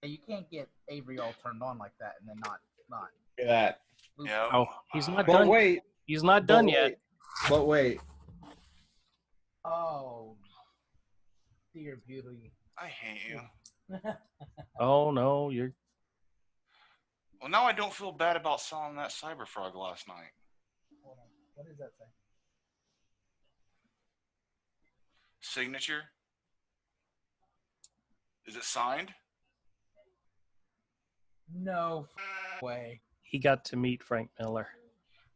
You can't get Avery all turned on like that and then not. Look at that. Yeah. Oh, he's not But done. wait. He's not done but yet. wait, But wait. Oh, dear beauty. I hate you. Oh no, you're. Well, now I don't feel bad about selling that Cyberfrog last night. Hold on. What does that say? Signature? Is it signed? No way. He got to meet Frank Miller.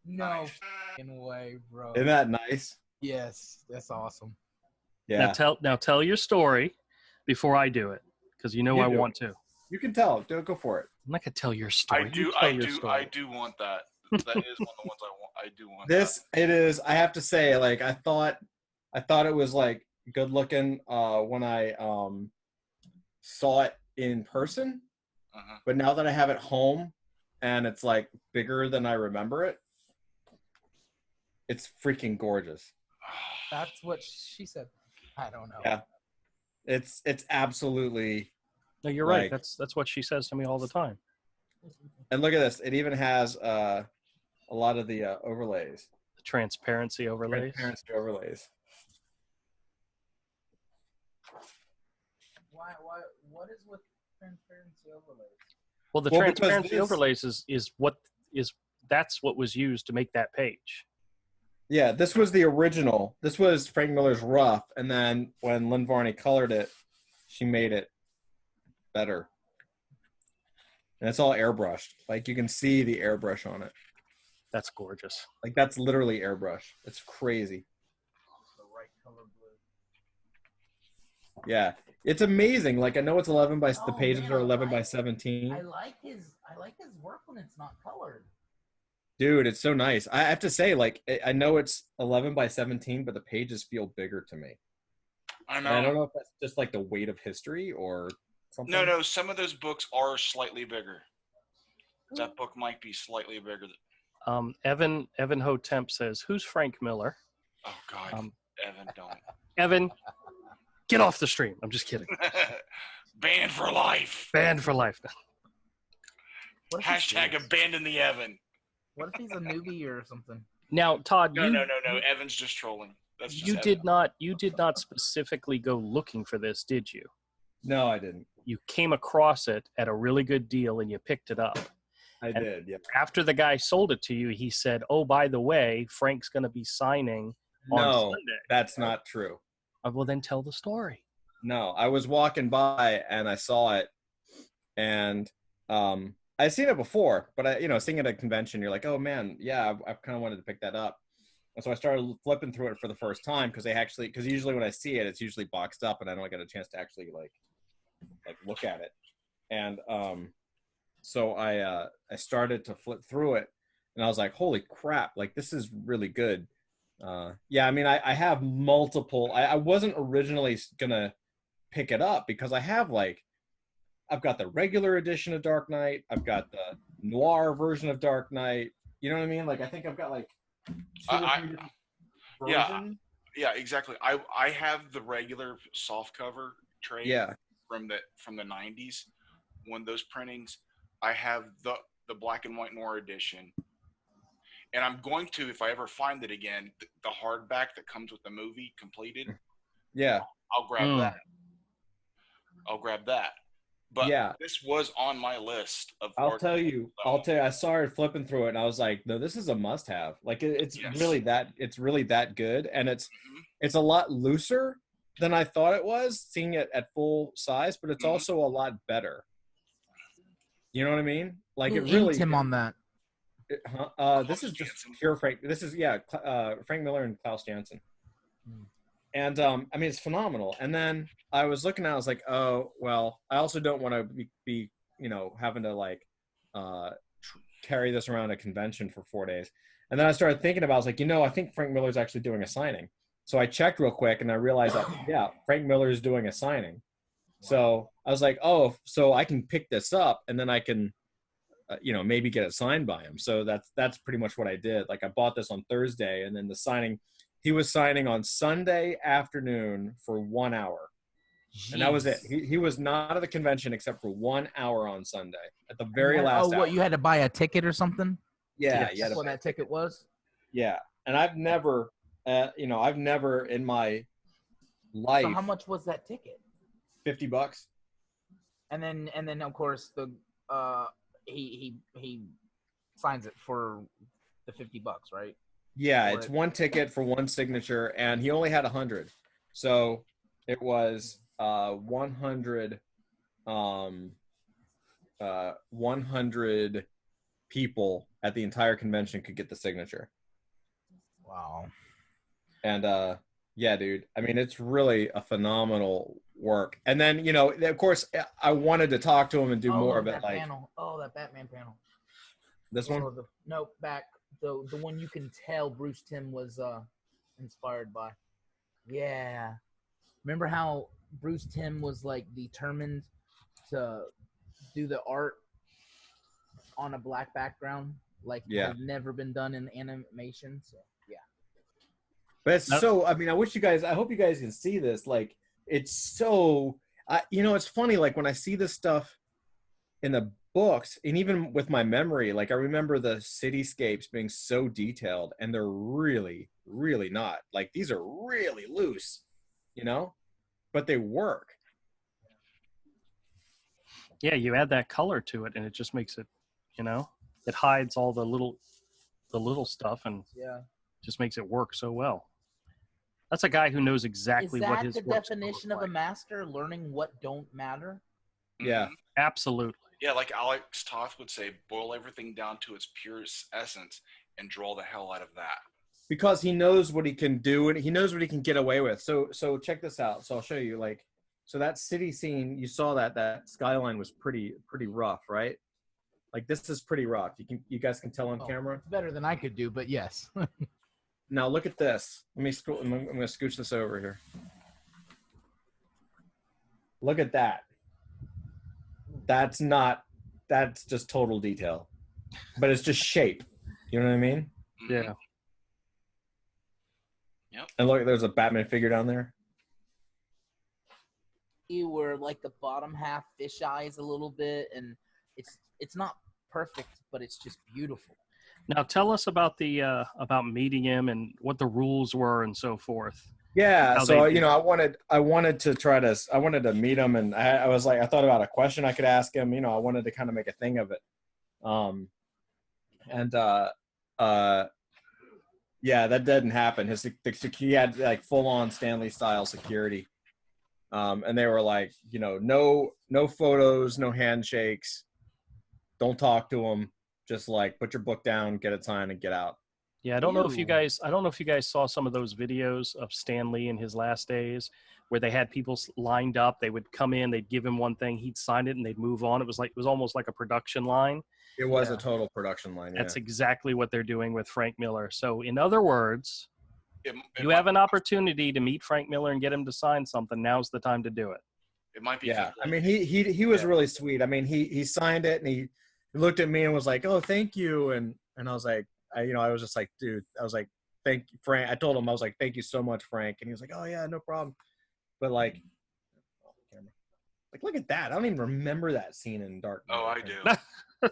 No Nice. way, bro. Isn't that nice? Yes, that's awesome. Yeah. Now tell your story before I do it, because you know You I do want it. to. You can tell. Go for it. I'm not gonna tell your story. I You do. tell I your do. story. I do want that. That is one of the ones I want. I do want This it is. I have to say, like I thought it was like good looking when I saw it in person, that. Uh-huh. but now that I have it home and it's like bigger than I remember it, it's freaking gorgeous. That's what she said. I don't know. Yeah. It's absolutely. No, you're right. like- That's what she says to me all the time. And look at this. It even has a lot of the overlays. The transparency overlays. Transparency overlays. What is with transparency overlays? Well, the Well, because transparency this- overlays that's what was used to make that page. Yeah, this was the original. This was Frank Miller's rough, and then when Lynn Varney colored it, she made it better. And it's all airbrushed. Like you can see the airbrush on it. That's gorgeous. Like that's literally airbrush. It's crazy. The right color blue. Yeah, it's amazing. Like I know it's 11 by the Oh, pages man, are I 11 by like- 17. I like his work when it's not colored. Dude, it's so nice. I have to say, like I know it's 11 by 17, but the pages feel bigger to me. I And I don't know. know if that's just like the weight of history or something. No. Some of those books are slightly bigger. That book might be slightly bigger. Evan Hotemp says, "Who's Frank Miller?" Oh God, Um, Evan, don't. Evan, get off the stream. I'm just kidding. Banned for life. Banned for life. What if he's Hashtag serious? abandon the Evan. What if he's a newbie or something? Now, Todd, No. Evan's just trolling. That's just you Evan. did not specifically go looking for this, did you? No, I didn't. You came across it at a really good deal and you picked it up. I And- did. Yeah. After the guy sold it to you, he said, "Oh, by the way, Frank's going to be signing on No, Sunday." that's not true. Well, then tell the story. No, I was walking by and I saw it, and I'd seen it before, but seeing it at a convention, you're like, oh man, yeah, I've kind of wanted to pick that up, and so I started flipping through it for the first time because usually when I see it, it's usually boxed up, and I don't get a chance to actually like look at it, and so I started to flip through it, and I was like, holy crap, like this is really good. Yeah, I mean, I have multiple. I wasn't originally gonna pick it up because I've got the regular edition of Dark Knight, I've got the noir version of Dark Knight. You know what I mean? Like I think I've got like two or I- three different yeah. versions. Yeah, exactly. I have the regular soft cover trade Yeah. from the 90s. One of those printings. I have the black and white noir edition. And I'm going to, if I ever find it again, the hardback that comes with the movie completed, Yeah. I'll grab that. I'll grab that. But Yeah. this was on my list of I'll art- tell you, I started flipping through it and I was like, no, this is a must have. Like it's Yes. really that good. And Mhm. it's a lot looser than I thought it was, seeing it at full size, but it's Mhm. also a lot better. You know what I mean? Like Who it really inked him on that? this is Klaus just Janson. pure Frank. This is Frank Miller and Klaus Janson. Hmm. And I mean, it's phenomenal. And then I was looking at it, I was like, oh, well, I also don't want to be having to like carry this around a convention for 4 days. And then I started thinking about, I was like, I think Frank Miller's actually doing a signing. So I checked real quick and I realized that, yeah, Frank Miller is doing a signing. So I was like, oh, so I can pick this up and then I can, maybe get it signed by him. So that's pretty much what I did. Like I bought this on Thursday and then the signing, he was signing on Sunday afternoon for 1 hour. And that was it. Jeez. He was not at the convention except for 1 hour on Sunday at the You very had- last Oh, hour. what? You had to buy a ticket or something? Yeah, Yes. you had That's to what buy a that ticket was. Yeah, and I've never, I've never in my life So how much was that ticket? $50. And then of course the he signs it for the $50, right? Yeah, Or it's it- one ticket for one signature, and he only had 100, so it was 100 100 people at the entire convention could get the signature. Wow. And yeah, dude, I mean, it's really a phenomenal work. And then, you know, of course, I wanted to talk to him and do more of it, that like panel. Oh, that Batman panel. this one. So back the one you can tell Bruce Timm was inspired by. Yeah. Remember how Bruce Timm was like determined to do the art on a black background, like Yeah. had never been done in animation. So yeah. But it's Nope. so, I mean, I hope you guys can see this. Like, it's so, you know, it's funny, like when I see this stuff in the books, and even with my memory, like I remember the cityscapes being so detailed, and they're really, really not. Like, these are really loose, you know, but they work. Yeah, you add that color to it, and it just makes it, you know, it hides all the little stuff, and Yeah. just makes it work so well. That's a guy who knows exactly Is what that his the work's gonna definition look of a like. master? Learning what don't matter. Yeah. Mhm. Absolutely. Yeah, like Alex Toth would say, boil everything down to its purest essence and draw the hell out of that. Because he knows what he can do, and he knows what he can get away with. So check this out. So I'll show you, like, so that city scene, you saw that skyline was pretty rough, right? Like, this is pretty rough. You guys can tell on Oh, camera. it's better than I could do, but yes. Now look at this. I'm going to scooch this over here. Look at that. That's just total detail, but it's just shape. You know what I mean? Mhm. Yeah. And look, there's a Batman figure down there. You were like the bottom half fish eyes a little bit, and it's not perfect, but it's just beautiful. Now tell us about the about meeting him and what the rules were and so forth. Yeah, How so they you know, I wanted to meet him, and I was like, I thought about a question I could ask him. You know, I wanted to kind of make a thing of it. Yeah, that didn't happen. He had like full on Stanley style security, and they were like, you know, no photos, no handshakes, don't talk to him, just like put your book down, get it signed, and get out. Yeah, I don't know if you Ew. guys saw some of those videos of Stan Lee in his last days where they had people lined up. They would come in, they'd give him one thing, he'd sign it, and they'd move on. It was almost like a production line. It was Yeah. a total production line. Yeah. That's exactly what they're doing with Frank Miller. So in other words, It you might- have an opportunity to meet Frank Miller and get him to sign something. Now's the time to do it. It might be. Yeah, I mean, he was Yeah. really sweet. I mean, he signed it, and he looked at me and was like, "Oh, thank you," and I was like, I was just like, dude, I was like, thank you, Frank. I told him, I was like, thank you so much, Frank, and he was like, oh yeah, no problem. But like, look at that. I don't even remember that scene in Dark Knight. Oh, I do.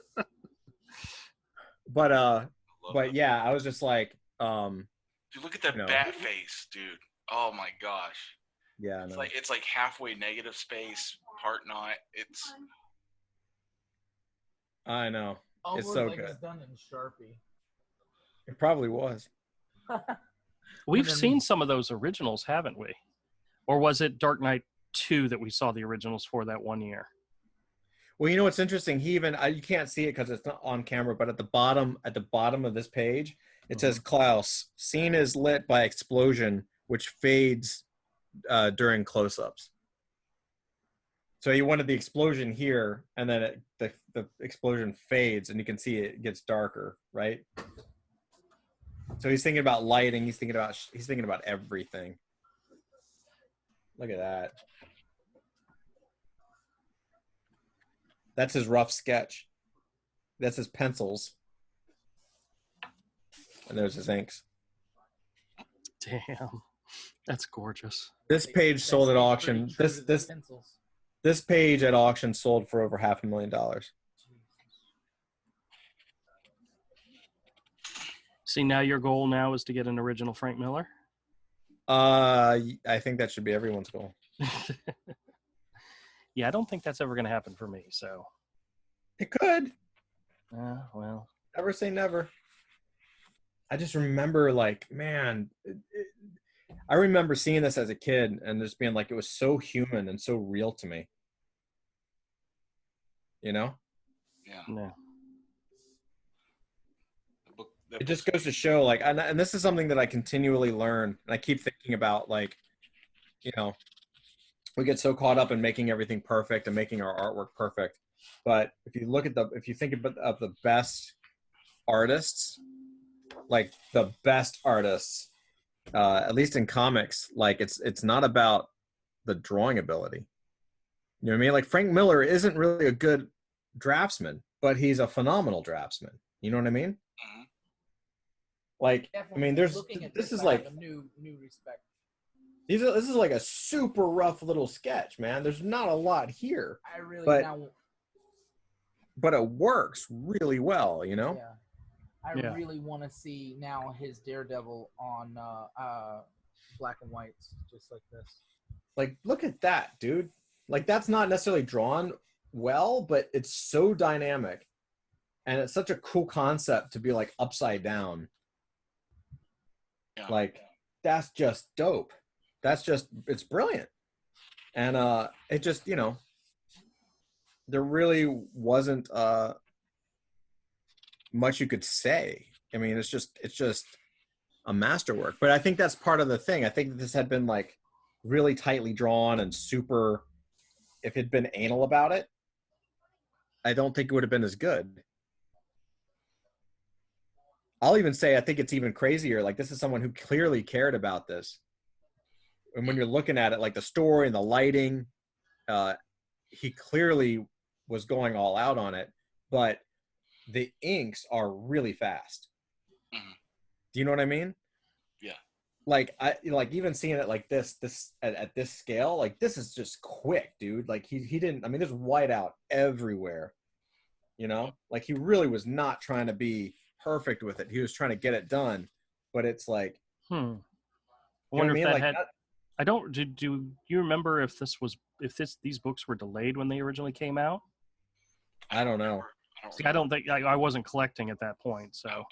But Love but it. yeah, I was just like, Dude, look at that you know. bat face, dude. Oh my gosh. yeah, It's no. like halfway negative space, part not. It's I know. Almost so like good. it's done in Sharpie. It probably was. We've then- seen some of those originals, haven't we? Or was it Dark Knight 2 that we saw the originals for that one year? Well, you know what's interesting? He even you can't see it because it's not on camera, but at the bottom of this page, it says Klaus. Scene is lit by explosion, which fades during close-ups. So he wanted the explosion here, and then the explosion fades, and you can see it gets darker, right? So he's thinking about lighting. He's thinking about everything. Look at that. That's his rough sketch. That's his pencils. And there's his inks. Damn. That's gorgeous. This page sold at auction. This page at auction sold for over $500,000. See, now your goal now is to get an original Frank Miller. I think that should be everyone's goal. Yeah, I don't think that's ever going to happen for me. So, It could. well, Never say never. I just remember, like, man, I remember seeing this as a kid and just being like, it was so human and so real to me. You know? Yeah. no. It just goes to show, like, and this is something that I continually learn, and I keep thinking about, like, you know, we get so caught up in making everything perfect and making our artwork perfect, but if you think of the best artists, like the best artists, at least in comics, like it's not about the drawing ability. You know what I mean? Like Frank Miller isn't really a good draftsman, but he's a phenomenal draftsman. You know what I mean? Mhm. Like, Definitely I mean, looking at this is I like have a new respect. this is like a super rough little sketch, man. There's not a lot here, I really but- now. but it works really well. You know? Yeah, I Yeah. really want to see now his Daredevil on black and whites, just like this. Like, look at that, dude. Like, that's not necessarily drawn well, but it's so dynamic, and it's such a cool concept to be like upside down. Yeah. Like, that's just dope. It's brilliant. And it just, you know, there really wasn't much you could say. I mean, it's just a masterwork. But I think that's part of the thing. I think this had been like really tightly drawn and super, if it'd been anal about it, I don't think it would have been as good. I'll even say I think it's even crazier. Like, this is someone who clearly cared about this. And when you're looking at it, like the story and the lighting, he clearly was going all out on it. But the inks are really fast. Mhm. Do you know what I mean? Yeah. Like, I like even seeing it like this at this scale, like this is just quick, dude. Like he didn't. I mean, there's whiteout everywhere. You know, like he really was not trying to be perfect with it. He was trying to get it done. But it's like, I you know wonder what I if mean? that Like had. that, I don't. Do you remember if these books were delayed when they originally came out? I don't know. See, I don't think I wasn't collecting at that point. So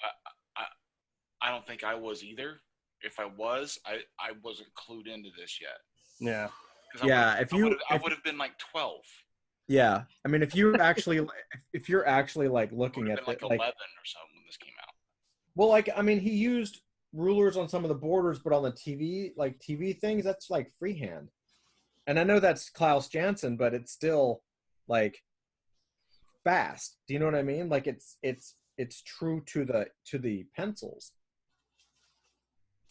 I don't think I was either. If I was, I wasn't clued into this yet. yeah, 'Cause I Yeah, I would have been like 12. yeah. I mean, if you're actually like I looking would at have been it, like 11 or something when this came out. well, like, I mean, he used rulers on some of the borders, but on the TV things, that's like freehand. And I know that's Klaus Janson, but it's still like fast. Do you know what I mean? Like it's true to the pencils.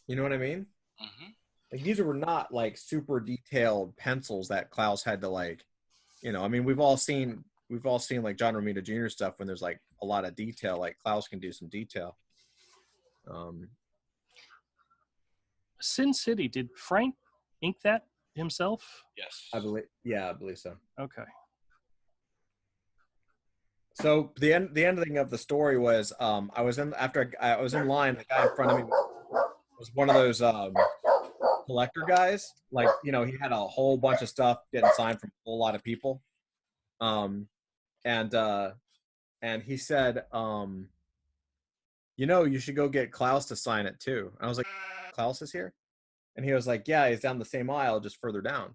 You know what I mean? Hmm. Like these were not like super detailed pencils that Klaus had to like, you know, I mean, we've all seen like John Romita Jr. stuff when there's like a lot of detail, like Klaus can do some detail. Sin City. Did Frank ink that himself? Yes. I believe so. Okay. So the ending of the story was I was in line, the guy in front of me was one of those collector guys. Like, you know, he had a whole bunch of stuff getting signed from a whole lot of people. And he said, you know, you should go get Klaus to sign it too. I was like, Klaus is here? And he was like, yeah, he's down the same aisle, just further down.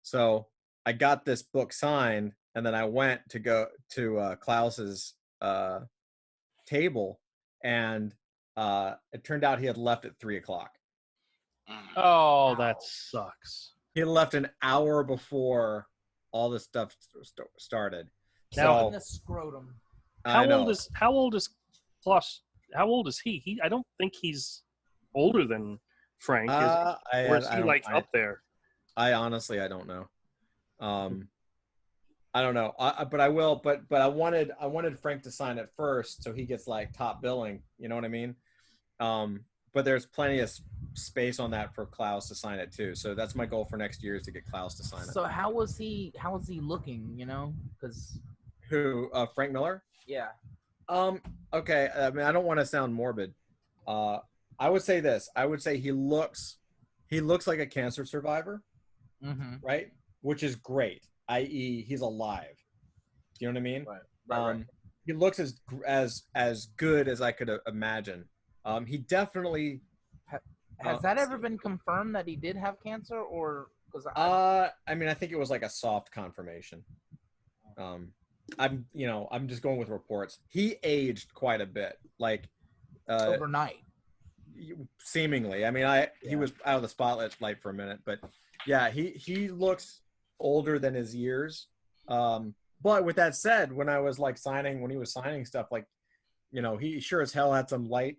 So I got this book signed, and then I went to go to Klaus's table, and it turned out he had left at 3:00. Mhm. Oh, that sucks. He had left an hour before all this stuff started. Now- In the scrotum. I know. How old is Plus? How old is he? I don't think he's older than Frank. Or is he like up there? I honestly, I don't know. I don't know. But I will. But I wanted Frank to sign it first, so he gets like top billing. You know what I mean? But there's plenty of space on that for Klaus to sign it too. So that's my goal for next year is to get Klaus to sign it. So how was he looking? You know, because Who? Frank Miller? yeah. Okay. I mean, I don't want to sound morbid. I would say this. I would say he looks like a cancer survivor, Mm-hmm. right? Which is great. I.e., he's alive. Do you know what I mean? Right. He looks as good as I could imagine. He definitely. Has that ever been confirmed that he did have cancer, or because I mean, I think it was like a soft confirmation. I'm just going with reports. He aged quite a bit, like overnight? seemingly. I mean, he was out of the spotlight for a minute, but yeah, he looks older than his years. But with that said, when he was signing stuff, like, you know, he sure as hell had some light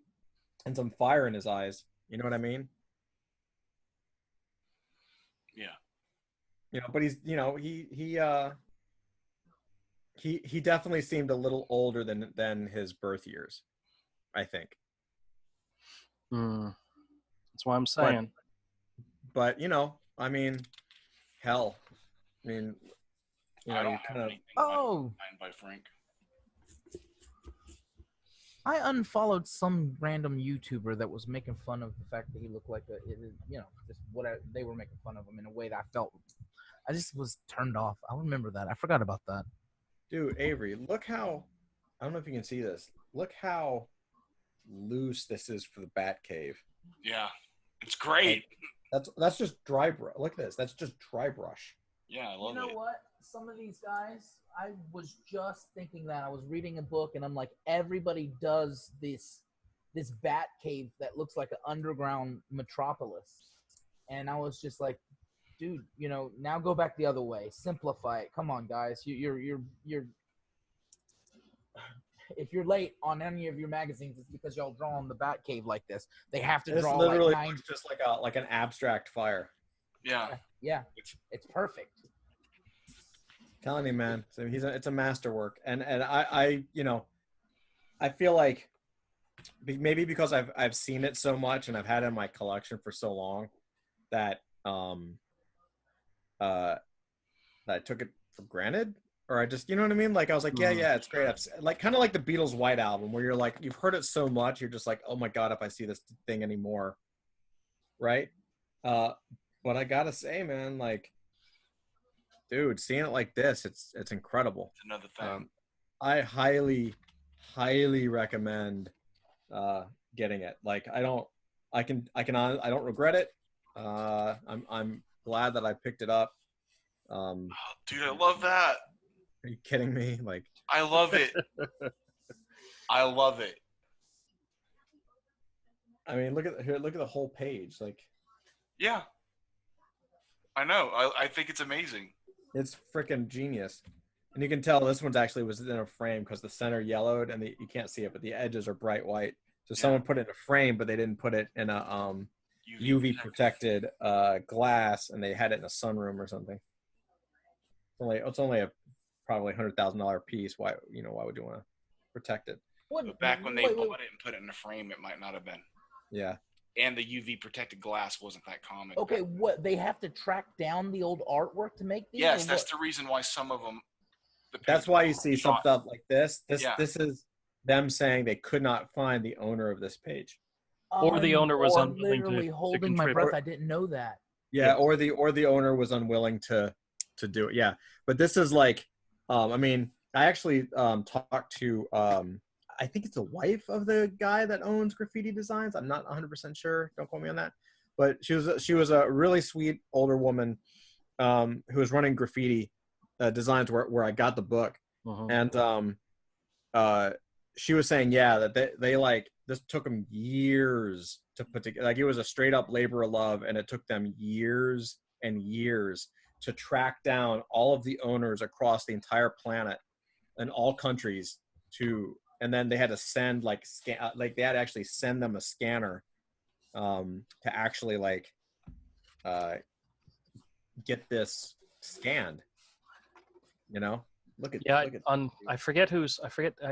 and some fire in his eyes. You know what I mean? Yeah. You know, but he's, you know, he definitely seemed a little older than his birth years, I think. That's what I'm saying. But you know, I mean, hell, I mean, you know, I don't you have kind of. anything Oh, signed by Frank. I unfollowed some random YouTuber that was making fun of the fact that he looked like just what they were making fun of him in a way that I just was turned off. I remember that. I forgot about that. Dude, Avery, look how, I don't know if you can see this. Look how loose this is for the Batcave. Yeah, it's great. That's just dry brush. Look at this. That's just dry brush. Yeah, I love You know it. what? Some of these guys, I was just thinking that. I was reading a book and I'm like, everybody does this bat cave that looks like an underground metropolis. And I was just like, dude, you know, now go back the other way. Simplify it. Come on, guys. You're if you're late on any of your magazines, it's because y'all draw on the bat cave like this. They have to This draw literally like 9. looks just like an abstract fire. Yeah. Yeah, it's perfect. Telling you, man. So it's a masterwork, and I you know, I feel like maybe because I've seen it so much and I've had it in my collection for so long that that I took it for granted, or I just, you know what I mean? Like I was like, yeah, it's great. Like kind of like the Beatles' White Album, where you're like, you've heard it so much, you're just like, oh my god, if I see this thing anymore, right? But I gotta say, man, like, dude, seeing it like this, it's incredible. It's another thing. I highly recommend getting it. Like I don't regret it. I'm glad that I picked it up. Oh, dude, I love that. Are you kidding me? Like I love it. I love it. I mean, look at the whole page. Like Yeah. I know. I think it's amazing. it's freaking genius. And you can tell this one's actually was in a frame because the center yellowed and you can't see it, but the edges are bright white. So someone put it in a frame, but they didn't put it in a UV protected glass, and they had it in a sunroom or something. It's only probably $100,000 piece. Why would you want to protect it? But back when they bought it and put it in a frame, it might not have been. Yeah. And the UV protected glass wasn't that common. Okay, what, they have to track down the old artwork to make these? Yes, that's the reason why some of them. That's why you see some stuff like this. This is them saying they could not find the owner of this page, or the owner was unwilling literally to holding my contribute. breath. I didn't know that. Yeah, or the owner was unwilling to do it. Yeah, but this is like, I mean, I actually talked to I think it's the wife of the guy that owns Graffiti Designs. I'm not 100% sure. Don't quote me on that. But she was a really sweet older woman who was running Graffiti Designs where I got the book. And she was saying, yeah, that they like, this took them years to put together. Like it was a straight up labor of love, and it took them years and years to track down all of the owners across the entire planet in all countries and then they had to send they had to actually send them a scanner to actually get this scanned. You know, look at I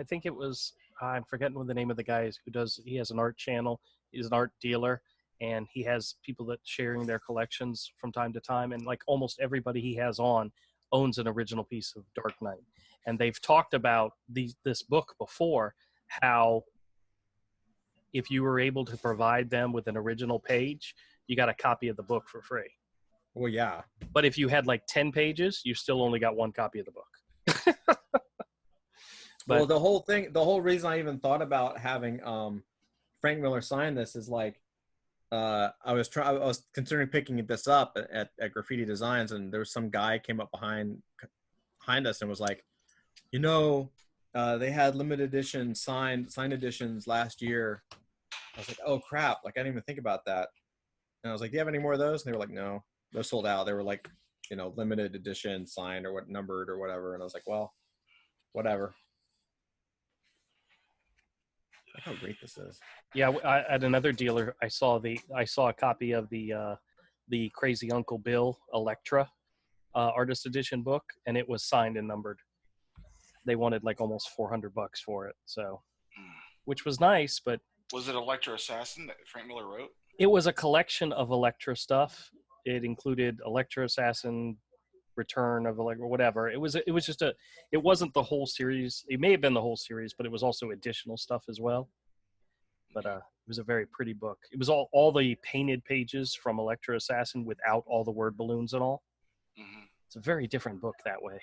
think it was, I'm forgetting what the name of the guy is who does. He has an art channel. He's an art dealer, and he has people that sharing their collections from time to time, and like almost everybody he has on owns an original piece of Dark Knight. And they've talked about this book before, how if you were able to provide them with an original page, you got a copy of the book for free. Well, yeah. But if you had like 10 pages, you still only got one copy of the book. Well, the whole reason I even thought about having Frank Miller sign this is like, I was considering picking this up at Graffiti Designs, and there was some guy came up behind us and was like, they had limited edition signed editions last year. I was like, oh crap, like I didn't even think about that. And I was like, do you have any more of those? And they were like, no, they're sold out. They were like, limited edition signed or what numbered or whatever. And I was like, well, whatever. Look how great this is. Yeah, at another dealer, I saw a copy of the Crazy Uncle Bill Electra artist edition book, and it was signed and numbered. They wanted like almost $400 for it, so, which was nice. But was it Electra Assassin that Frank Miller wrote? It was a collection of Electra stuff. It included Electra Assassin, Return of Electra, whatever. It was just it wasn't the whole series. It may have been the whole series, but it was also additional stuff as well. But it was a very pretty book. It was all the painted pages from Electra Assassin without all the word balloons and all. Mm-hmm. It's a very different book that way.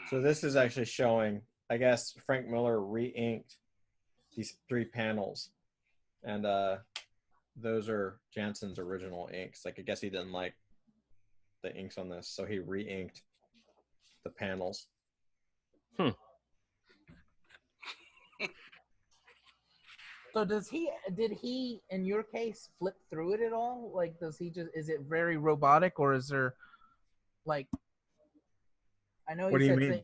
So this is actually showing, I guess Frank Miller re-inked these 3 panels, and those are Jansen's original inks. Like I guess he didn't like the inks on this, so he re-inked the panels. So did he in your case flip through it at all? Like is it very robotic, or is there like, I know What do you mean?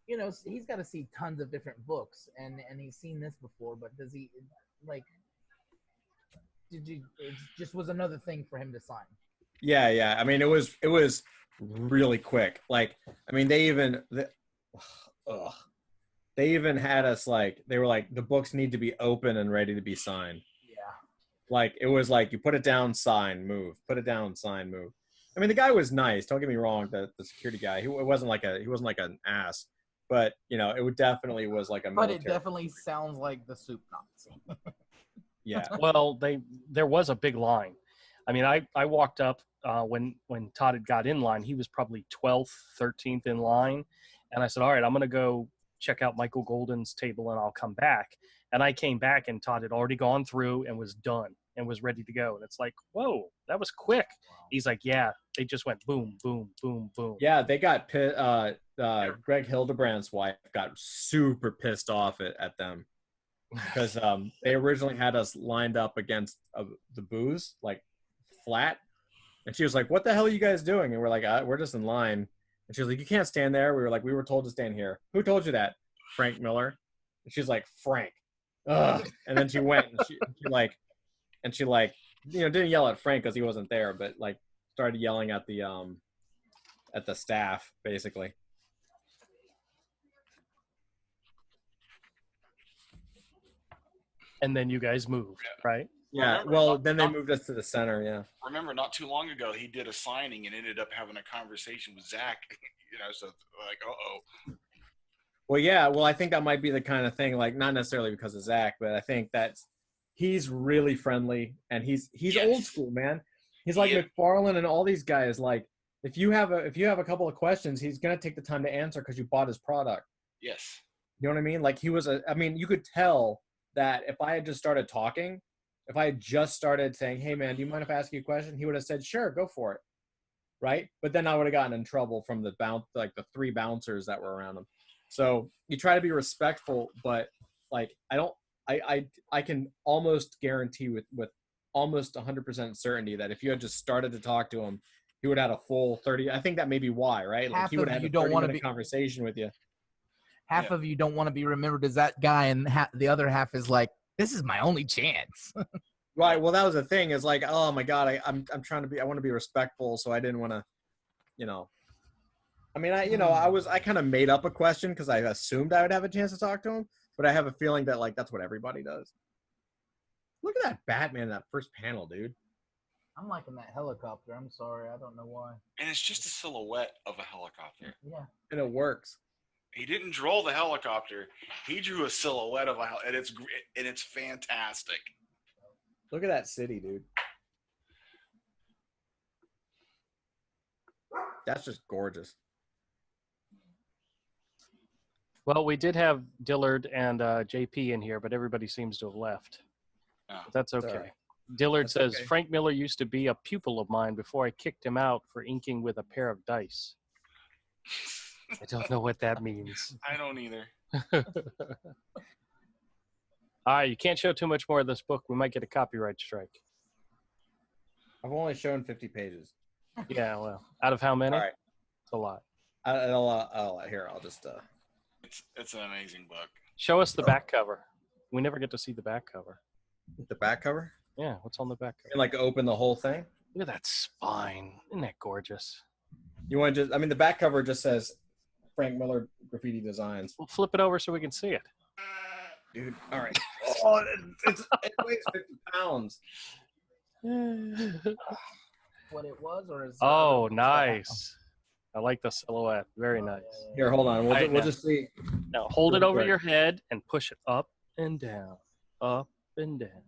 He's got to see tons of different books, and he's seen this before, but does he like, it just was another thing for him to sign? Yeah. I mean, it was really quick. Like, I mean, they even had us like, they were like, the books need to be open and ready to be signed. Yeah. Like, it was like, you put it down, sign, move. Put it down, sign, move. I mean, the guy was nice. Don't get me wrong. The security guy, he wasn't like an ass, but it definitely was like a military. But it definitely sounds like the soup Nazi. Yeah. Well, there was a big line. I mean, I walked up when Todd had got in line. He was probably 12th, 13th in line, and I said, "All right, I'm gonna go check out Michael Golden's table, and I'll come back." And I came back, and Todd had already gone through and was done and was ready to go. And it's like, whoa, that was quick. Wow. He's like, yeah, they just went boom, boom, boom, boom. Yeah, they got Greg Hildebrandt's wife got super pissed off at them. Because they originally had us lined up against the booze, like flat, and she was like, "What the hell are you guys doing?" And we're like, "We're just in line." And she was like, "You can't stand there." We were like, "We were told to stand here." "Who told you that?" "Frank Miller." And she's like, "Frank." Ugh. And then she went and she didn't yell at Frank because he wasn't there, but like started yelling at the staff basically. And then you guys moved, right? Yeah. Well, then they moved us to the center. Yeah. Remember, not too long ago, he did a signing and ended up having a conversation with Zach. So like, Well, yeah. Well, I think that might be the kind of thing, like not necessarily because of Zach, but I think he's really friendly and he's yes. Old school, man. He's like McFarlane and all these guys. Like, if you have a couple of questions, he's gonna take the time to answer because you bought his product. Yes. You know what I mean? Like you could tell that if I had just started talking, if I had just started saying, "Hey man, do you mind if I ask you a question?" He would have said, "Sure, go for it." Right? But then I would have gotten in trouble from the 3 bouncers that were around him. So you try to be respectful, but like I can almost guarantee with almost 100% certainty that if you had just started to talk to him, he would have had a full 30. I think that may be why, right? Like he would have had a 30-minute conversation with you. Half of you don't want to be remembered as that guy, and the other half is like, this is my only chance. Right. Well, that was the thing. Is like, oh my God, I'm trying to be. I want to be respectful, so I didn't want to, I mean, I kind of made up a question because I assumed I would have a chance to talk to him, but I have a feeling that like that's what everybody does. Look at that Batman in that first panel, dude. I'm liking that helicopter. I'm sorry, I don't know why. And it's just a silhouette of a helicopter. Yeah. And it works. He didn't draw the helicopter. He drew a silhouette of a and it's fantastic. Look at that city, dude. That's just gorgeous. Well, we did have Dillard and JP in here, but everybody seems to have left. Oh. But that's okay. Sorry. Dillard That's says, okay. Frank Miller used to be a pupil of mine before I kicked him out for inking with a pair of dice. I don't know what that means. I don't either. All right, you can't show too much more of this book. We might get a copyright strike. I've only shown 50 pages. Yeah, well, out of how many? All right. It's a lot. I'll just It's an amazing book. Show us the back cover. We never get to see the back cover. the back cover Yeah, what's on the back cover? and like open the whole thing. Look at that spine. Isn't that gorgeous? You want to just, I mean, the back cover just says Frank Miller Graffiti Designs. We'll flip it over so we can see it. Dude, all right. Oh, it weighs 50 pounds. What it was, or is Oh, nice. I like the silhouette. Very nice. Here, hold on. All right, We'll now. just see. Now hold it over Right. your head and push it up and down, up and down.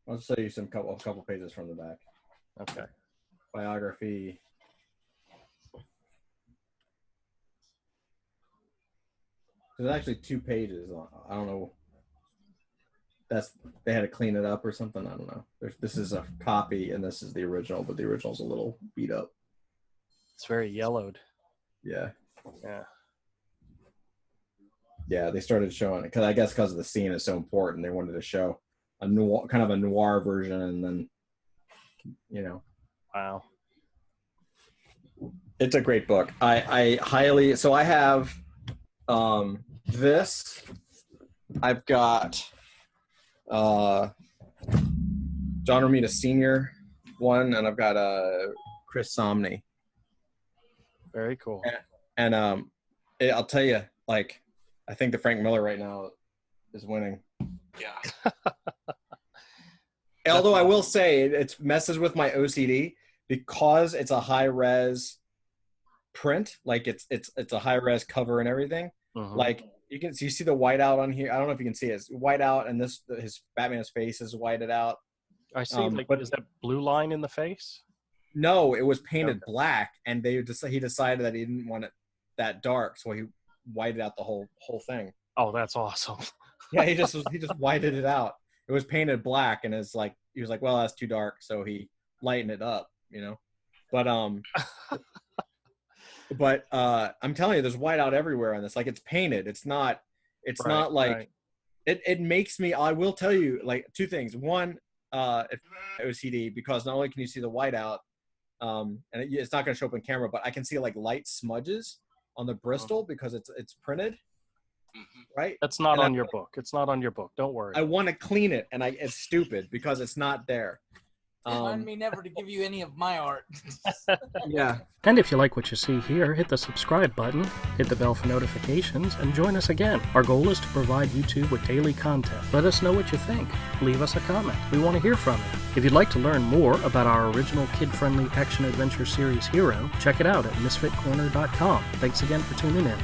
I'll just show you some couple pages from the back. Okay. Biography. There's actually 2 pages. I don't know. They had to clean it up or something. I don't know. This is a copy and this is the original, but the original's a little beat up. It's very yellowed. Yeah. Yeah. Yeah, they started showing it because of the scene is so important. They wanted to show a noir, kind of a noir version, and then, Wow. it's a great book. I highly. So I have this. I've got John Romita Sr. one, and I've got Chris Somney. Very cool. And I'll tell you, like, I think the Frank Miller right now is winning. Yeah. Although I will say it messes with my OCD because it's a high res print, like it's a high res cover and everything. Mhm. Like you see the whiteout on here. I don't know if you can see it. It's whiteout, and his Batman's face is whited out. I see. but- Is that blue line in the face? No, it was painted Okay. black, and he decided that he didn't want it that dark, so he whited out the whole thing. Oh, that's awesome. Yeah, he just whited it out. It was painted black, and it's like he was like, well, that's too dark, so he lightened it up, But I'm telling you, there's whiteout everywhere on this. Like it's painted. It's not like Right. it makes me. I will tell you like 2 things. One, if OCD, because not only can you see the whiteout, and it's not going to show up in camera, but I can see like light smudges on the Bristol because it's printed, Mhm. right? That's not And on your book. It's not on your book. Don't worry. I want to clean it, and it's stupid because it's not there. Remind me never to give you any of my art. Yeah. And if you like what you see here, hit the subscribe button, hit the bell for notifications, and join us again. Our goal is to provide YouTube with daily content. Let us know what you think. Leave us a comment. We want to hear from you. If you'd like to learn more about our original kid-friendly action-adventure series Hero, check it out at misfitcorner.com. Thanks again for tuning in.